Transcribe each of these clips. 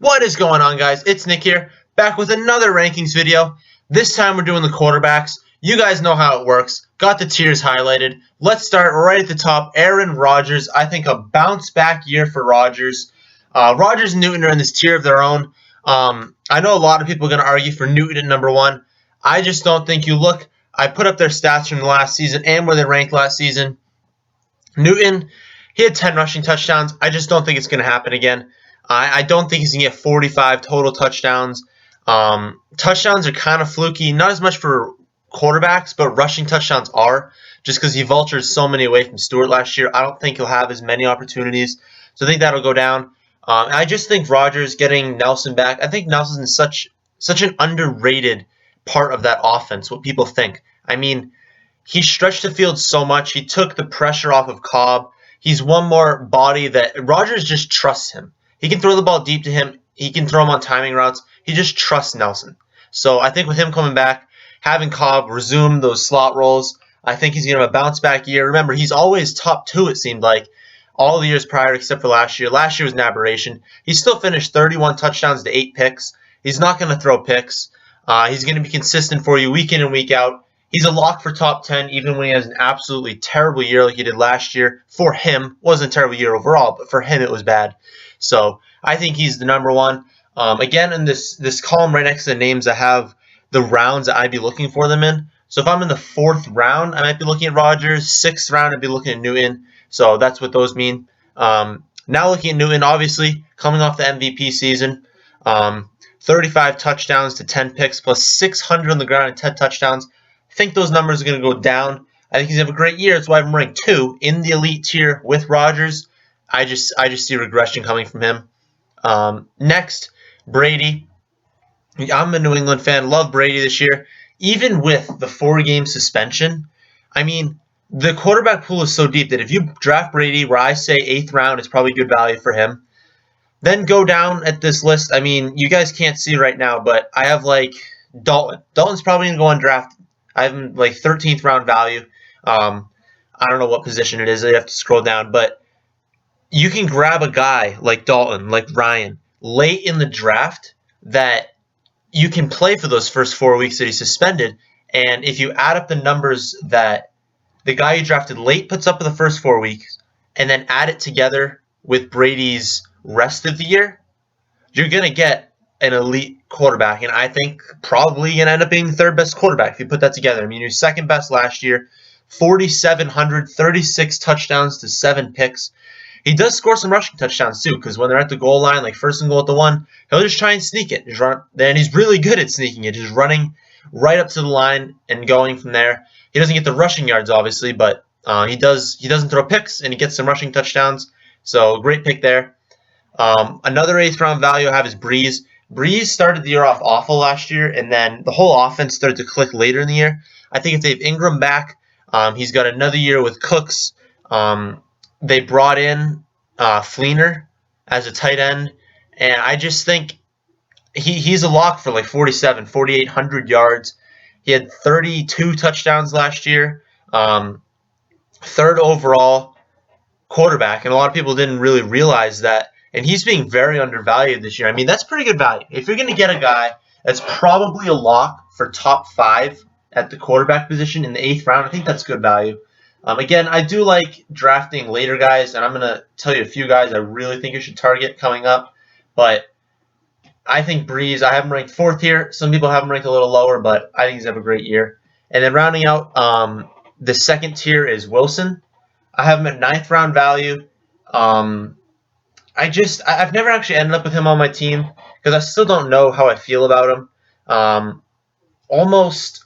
What is going on, guys? It's Nick here, back with another rankings video. This time we're doing the quarterbacks. You guys know how it works. Got the tiers highlighted. Let's start right at the top. Aaron Rodgers. I think a bounce back year for Rodgers. Rodgers and Newton are in this tier of their own. I know a lot of people are going to argue for Newton at number one. I just don't think you look. I put up their stats from the last season and where they ranked last season. Newton, he had 10 rushing touchdowns. I just don't think it's going to happen again. I don't think he's going to get 45 total touchdowns. Touchdowns are kind of fluky, not as much for quarterbacks, but rushing touchdowns are, just because he vultured so many away from Stewart last year. I don't think he'll have as many opportunities, so I think that'll go down. I just think Rodgers getting Nelson back, I think Nelson's such an underrated part of that offense, what people think. I mean, he stretched the field so much. He took the pressure off of Cobb. He's one more body that Rodgers just trusts him. He can throw the ball deep to him. He can throw him on timing routes. He just trusts Nelson. So I think with him coming back, having Cobb resume those slot roles, I think he's going to have a bounce back year. Remember, he's always top two, it seemed like, all the years prior except for last year. Last year was an aberration. He still finished 31 touchdowns to 8 picks. He's not going to throw picks. He's going to be consistent for you week in and week out. He's a lock for top 10 even when he has an absolutely terrible year like he did last year. For him, it wasn't a terrible year overall, but for him it was bad. So I think he's the number one. Again, in this column right next to the names, I have the rounds that I'd be looking for them in. So if I'm in the 4th round, I might be looking at Rodgers. 6th round, I'd be looking at Newton. So that's what those mean. Now looking at Newton, obviously, coming off the MVP season, 35 touchdowns to 10 picks, plus 600 on the ground and 10 touchdowns. I think those numbers are going to go down. I think he's going to have a great year. That's why I'm ranked 2 in the elite tier with Rodgers. I just see regression coming from him. Next, Brady. I'm a New England fan. Love Brady this year. Even with the 4-game suspension, I mean, the quarterback pool is so deep that if you draft Brady, where I say 8th round is probably good value for him, then go down at this list. I mean, you guys can't see right now, but I have like Dalton. Dalton's probably going to go undrafted. I have him like 13th round value. I don't know what position it is. You have to scroll down, but you can grab a guy like Dalton, like Ryan, late in the draft that you can play for those first 4 weeks that he's suspended. And if you add up the numbers that the guy you drafted late puts up in the first 4 weeks, and then add it together with Brady's rest of the year, you're going to get an elite quarterback. And I think probably going to end up being the 3rd best quarterback if you put that together. I mean, he was 2nd best last year, 4,700, 36 touchdowns to 7 picks. He does score some rushing touchdowns too, because when they're at the goal line, like 1st and goal at the 1, he'll just try and sneak it. And he's really good at sneaking it, just running right up to the line and going from there. He doesn't get the rushing yards, obviously, but he doesn't throw picks, and he gets some rushing touchdowns. So great pick there. Another 8th round value I have is Brees. Brees started the year off awful last year, and then the whole offense started to click later in the year. I think if they have Ingram back, he's got another year with Cooks. They brought in Fleener as a tight end, and I just think he's a lock for like 4,800 yards. He had 32 touchdowns last year, 3rd overall quarterback, and a lot of people didn't really realize that, and he's being very undervalued this year. I mean, that's pretty good value. If you're going to get a guy that's probably a lock for top 5 at the quarterback position in the 8th round, I think that's good value. Again, I do like drafting later guys, and I'm going to tell you a few guys I really think you should target coming up. But I think Brees, I have him ranked 4th here. Some people have him ranked a little lower, but I think he's going to have a great year. And then rounding out the 2nd tier is Wilson. I have him at 9th round value. I've never actually ended up with him on my team because I still don't know how I feel about him. Almost,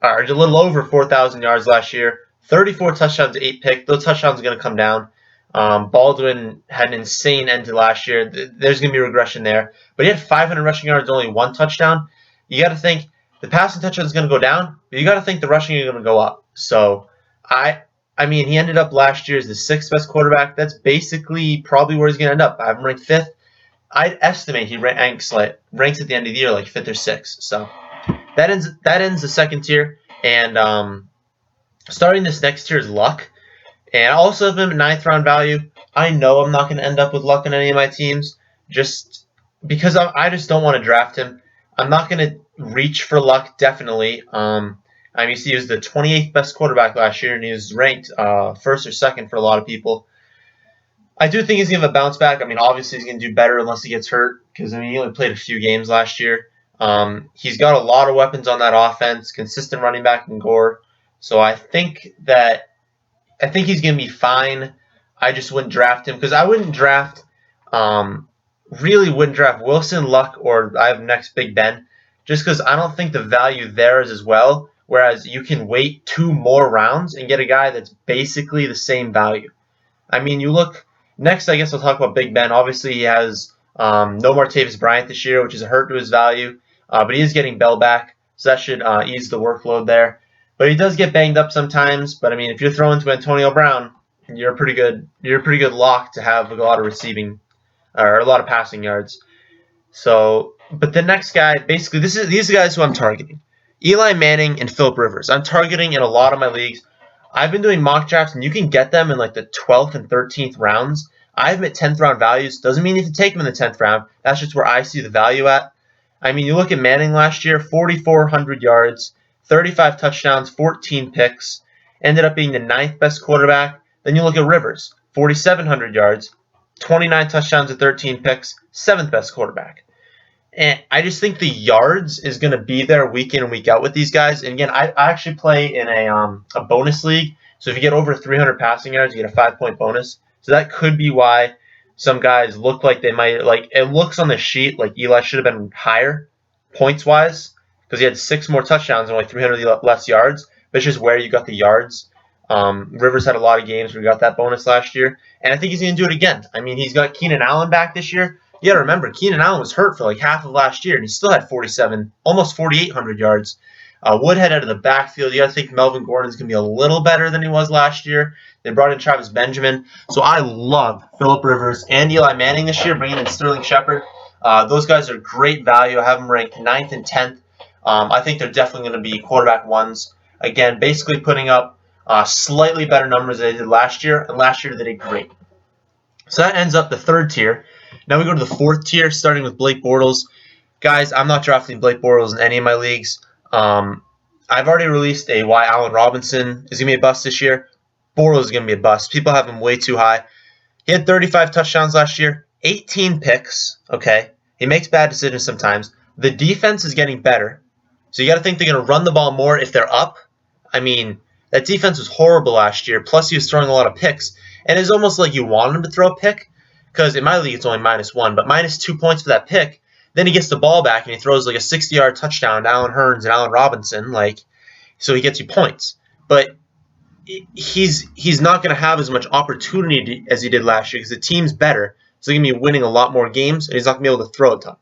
or a little over 4,000 yards last year. 34 touchdowns, 8 picks. Those touchdowns are going to come down. Baldwin had an insane end to last year. There's going to be regression there. But he had 500 rushing yards, only 1 touchdown. You got to think the passing touchdown is going to go down, but you got to think the rushing is going to go up. So I mean, he ended up last year as the 6th best quarterback. That's basically probably where he's going to end up. I have him ranked 5th. I'd estimate he ranks at the end of the year like 5th or 6th. So that ends the 2nd tier. And starting this next tier is Luck. And I also have him at 9th round value. I know I'm not going to end up with Luck on any of my teams. Just because I just don't want to draft him. I'm not going to reach for luck, definitely. I mean, he was the 28th best quarterback last year, and he was ranked first or second for a lot of people. I do think he's going to have a bounce back. I mean, obviously he's going to do better unless he gets hurt, because I mean he only played a few games last year. He's got a lot of weapons on that offense, consistent running back in Gore. So I think he's going to be fine. I just wouldn't draft him because I wouldn't draft, really wouldn't draft Wilson, Luck, or I have next Big Ben, just because I don't think the value there is as well. Whereas you can wait 2 more rounds and get a guy that's basically the same value. I mean, you look next. I guess I'll talk about Big Ben. Obviously, he has no Martavis Bryant this year, which is a hurt to his value, but he is getting Bell back, so that should ease the workload there. But he does get banged up sometimes. But I mean, if you're throwing to Antonio Brown, you're a pretty good lock to have a lot of receiving or a lot of passing yards. So, but the next guy, basically, these are the guys who I'm targeting: Eli Manning and Philip Rivers. I'm targeting in a lot of my leagues. I've been doing mock drafts, and you can get them in like the 12th and 13th rounds. I have them at 10th round values. Doesn't mean you have to take them in the 10th round. That's just where I see the value at. I mean, you look at Manning last year, 4,400 yards, 35 touchdowns, 14 picks, ended up being the 9th best quarterback. Then you look at Rivers, 4,700 yards, 29 touchdowns and 13 picks, 7th best quarterback. And I just think the yards is going to be there week in and week out with these guys. And again, I actually play in a bonus league. So if you get over 300 passing yards, you get a 5-point bonus. So that could be why some guys look like they might, like, it looks on the sheet like Eli should have been higher points wise because he had 6 more touchdowns and only 300 less yards. But it's just where you got the yards. Rivers had a lot of games where he got that bonus last year. And I think he's going to do it again. I mean, he's got Keenan Allen back this year. You got to remember, Keenan Allen was hurt for like half of last year, and he still had 47, almost 4,800 yards. Woodhead out of the backfield. You got to think Melvin Gordon's going to be a little better than he was last year. They brought in Travis Benjamin. So I love Philip Rivers and Eli Manning this year, bringing in Sterling Shepard. Those guys are great value. I have them ranked 9th and 10th. I think they're definitely going to be quarterback ones. Again, basically putting up slightly better numbers than they did last year, and last year they did great. So that ends up the 3rd tier. Now we go to the 4th tier, starting with Blake Bortles. Guys, I'm not drafting Blake Bortles in any of my leagues. I've already released a why Allen Robinson is going to be a bust this year. Bortles is going to be a bust. People have him way too high. He had 35 touchdowns last year, 18 picks. Okay, he makes bad decisions sometimes. The defense is getting better. So you got to think they're going to run the ball more if they're up. I mean, that defense was horrible last year. Plus, he was throwing a lot of picks. And it's almost like you want him to throw a pick. Because in my league, it's only -1. But -2 points for that pick. Then he gets the ball back and he throws like a 60-yard touchdown to Allen Hurns and Allen Robinson. So he gets you points. But he's not going to have as much opportunity as he did last year because the team's better. So he's going to be winning a lot more games. And he's not going to be able to throw a ton.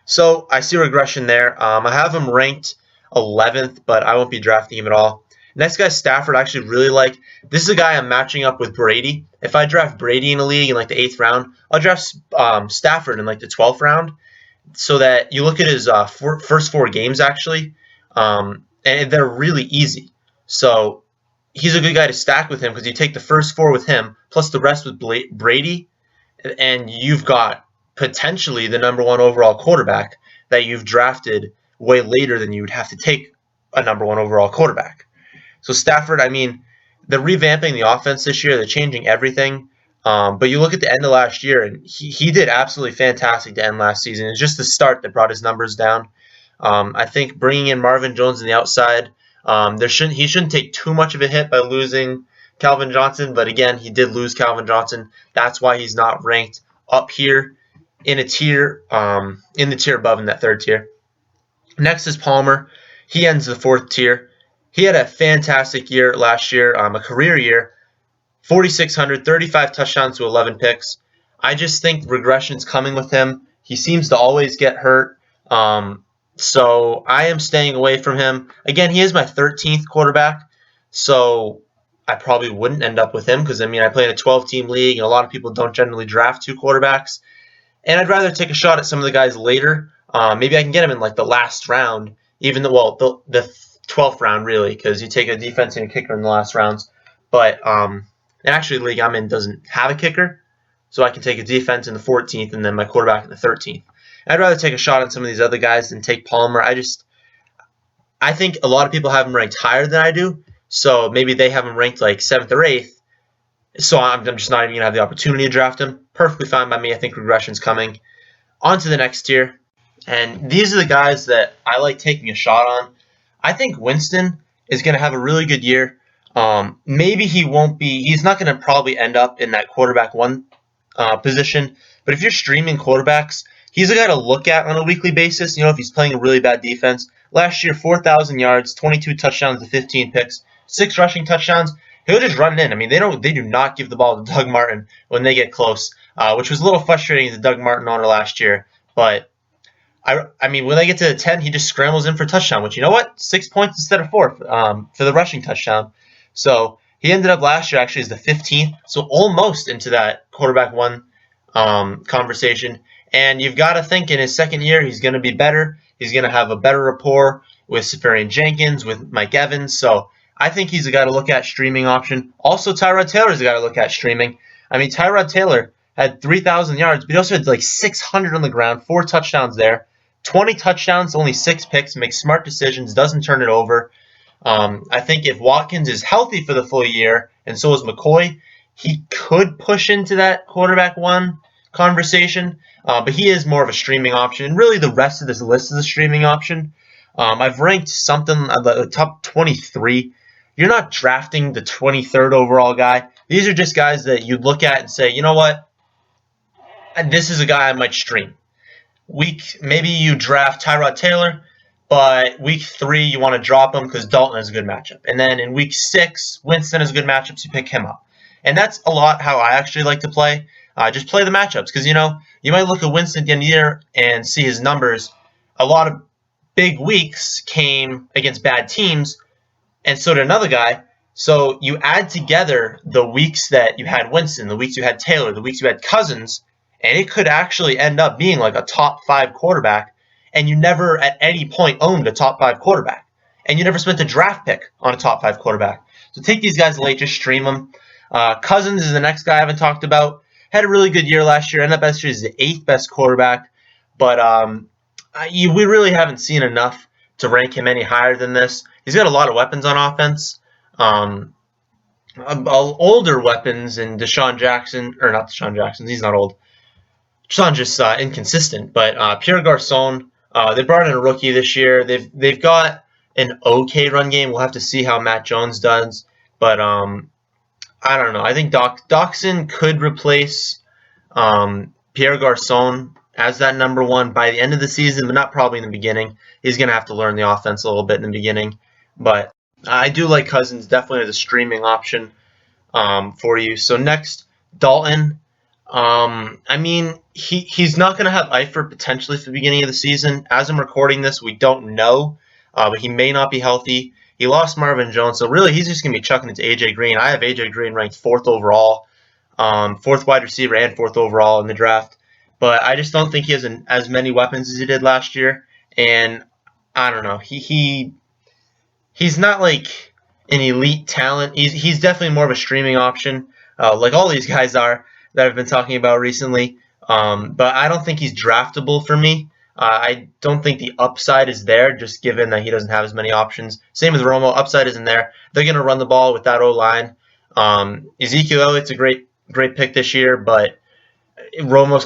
So I see regression there. I have him ranked 11th, but I won't be drafting him at all. Next guy, Stafford, I actually really like. This is a guy I'm matching up with Brady. If I draft Brady in a league in like the 8th round, I'll draft Stafford in like the 12th round so that you look at his first 4 games actually, and they're really easy. So he's a good guy to stack with him because you take the first 4 with him plus the rest with Brady, and you've got potentially the #1 overall quarterback that you've drafted way later than you would have to take a #1 overall quarterback. So Stafford, I mean, they're revamping the offense this year. They're changing everything. But you look at the end of last year, and he did absolutely fantastic to end last season. It's just the start that brought his numbers down. I think bringing in Marvin Jones on the outside, he shouldn't take too much of a hit by losing Calvin Johnson. But again, he did lose Calvin Johnson. That's why he's not ranked up here in a tier, in the tier above in that 3rd tier. Next is Palmer. He ends the 4th tier. He had a fantastic year last year, a career year, 4,600, 35 touchdowns to 11 picks. I just think regression's coming with him. He seems to always get hurt. So I am staying away from him. Again, he is my 13th quarterback, so I probably wouldn't end up with him because, I mean, I play in a 12-team league, and a lot of people don't generally draft 2 quarterbacks. And I'd rather take a shot at some of the guys later. Maybe I can get him in like the last round, even though, well, the 12th round really, because you take a defense and a kicker in the last rounds. But actually, the league I'm in doesn't have a kicker, so I can take a defense in the 14th and then my quarterback in the 13th. I'd rather take a shot on some of these other guys than take Palmer. I think a lot of people have him ranked higher than I do, so maybe they have him ranked like 7th or 8th, so I'm just not even going to have the opportunity to draft him. Perfectly fine by me. I think regression's coming. On to the next tier, and these are the guys that I like taking a shot on. I think Winston is going to have a really good year. Maybe he's not going to probably end up in that quarterback one position, but if you're streaming quarterbacks, he's a guy to look at on a weekly basis. If he's playing a really bad defense. Last year, 4,000 yards, 22 touchdowns to 15 picks, 6 rushing touchdowns. He'll just run in. I mean, they do not give the ball to Doug Martin when they get close, which was a little frustrating as a Doug Martin owner last year. But I mean, when they get to the 10, he just scrambles in for a touchdown, which, you know what? 6 points instead of 4 for the rushing touchdown. So he ended up last year actually as the 15th, so almost into that quarterback one conversation. And you've got to think in his second year he's going to be better. He's going to have a better rapport with Safarian Jenkins, with Mike Evans. So I think he's a guy to look at streaming option. Also, Tyrod Taylor is a guy to look at streaming. I mean, Tyrod Taylor had 3,000 yards, but he also had like 600 on the ground, 4 touchdowns there. 20 touchdowns, only 6 picks, makes smart decisions, doesn't turn it over. I think if Watkins is healthy for the full year, and so is McCoy, he could push into that quarterback one conversation, but he is more of a streaming option. And really, the rest of this list is a streaming option. I've ranked something the top 23. You're not drafting the 23rd overall guy. These are just guys that you look at and say, you know what? This is a guy I might stream. Maybe you draft Tyrod Taylor, but week 3 you want to drop him because Dalton has a good matchup. And then in week 6, Winston has a good matchup, so you pick him up. And that's a lot how I actually like to play. Just play the matchups because, you might look at Winston at the end of the year and see his numbers. A lot of big weeks came against bad teams, and so did another guy. So you add together the weeks that you had Winston, the weeks you had Taylor, the weeks you had Cousins, and it could actually end up being like a top 5 quarterback, and you never at any point owned a top 5 quarterback, and you never spent a draft pick on a top 5 quarterback. So take these guys late, just stream them. Cousins is the next guy I haven't talked about. Had a really good year last year, ended up as the 8th best quarterback, but we really haven't seen enough to rank him any higher than this. He's got a lot of weapons on offense. Older weapons in Deshaun Jackson, or not Deshaun Jackson, he's not old. Deshaun just inconsistent, but Pierre Garçon, they brought in a rookie this year. They've got an okay run game. We'll have to see how Matt Jones does, but I don't know. I think Doxson could replace Pierre Garçon as that number 1 by the end of the season, but not probably in the beginning. He's going to have to learn the offense a little bit in the beginning, but I do like Cousins definitely as a streaming option for you. So next, Dalton. I mean, he's not going to have Eifert potentially for the beginning of the season. As I'm recording this, we don't know, but he may not be healthy. He lost Marvin Jones, so really he's just going to be chucking it to A.J. Green. I have A.J. Green ranked 4th overall, 4th wide receiver and 4th overall in the draft. But I just don't think he has as many weapons as he did last year. And I don't know. He's not like an elite talent. He's definitely more of a streaming option, like all these guys are that I've been talking about recently. But I don't think he's draftable for me. I don't think the upside is there, just given that he doesn't have as many options. Same with Romo. Upside isn't there. They're going to run the ball with that O-line. Ezekiel Elliott's a great pick this year, but Romo is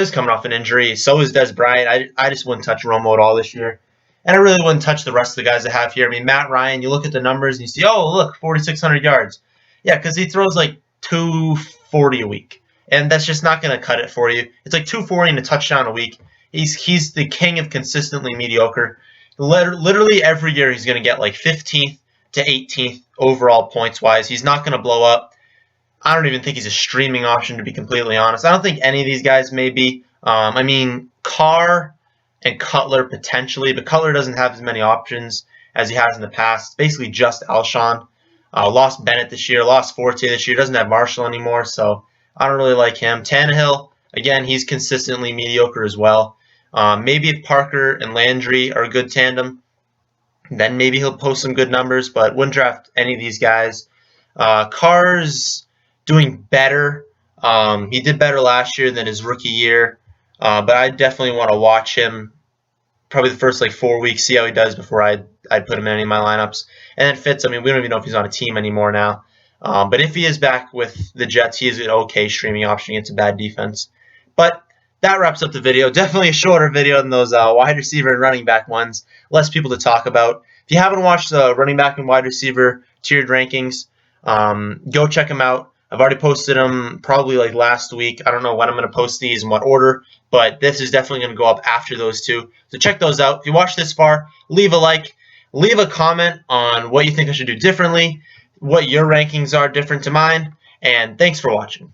coming off an injury. So is Dez Bryant. I just wouldn't touch Romo at all this year. And I really wouldn't touch the rest of the guys I have here. I mean, Matt Ryan, you look at the numbers and you see, oh, look, 4,600 yards. Yeah, because he throws like 240 a week. And that's just not going to cut it for you. It's like 240 and a touchdown a week. He's the king of consistently mediocre. Literally every year he's going to get like 15th to 18th overall points-wise. He's not going to blow up. I don't even think he's a streaming option, to be completely honest. I don't think any of these guys may be. I mean, Carr and Cutler potentially, but Cutler doesn't have as many options as he has in the past. It's basically just Alshon. Lost Bennett this year, lost Forte this year, doesn't have Marshall anymore, so I don't really like him. Tannehill, again, he's consistently mediocre as well. Maybe if Parker and Landry are a good tandem, then maybe he'll post some good numbers, but wouldn't draft any of these guys. Carr's doing better He did better last year than his rookie year, but I definitely want to watch him probably the first like 4 weeks, see how he does before I'd put him in any of my lineups. And then Fitz, I mean, we don't even know if he's on a team anymore now. But if he is back with the Jets, he is an okay streaming option against a bad defense. But that wraps up the video. Definitely a shorter video than those wide receiver and running back ones. Less people to talk about. If you haven't watched the running back and wide receiver tiered rankings, go check them out. I've already posted them probably like last week. I don't know when I'm going to post these in what order, but this is definitely going to go up after those two. So check those out. If you watched this far, leave a like. Leave a comment on what you think I should do differently, what your rankings are different to mine, and thanks for watching.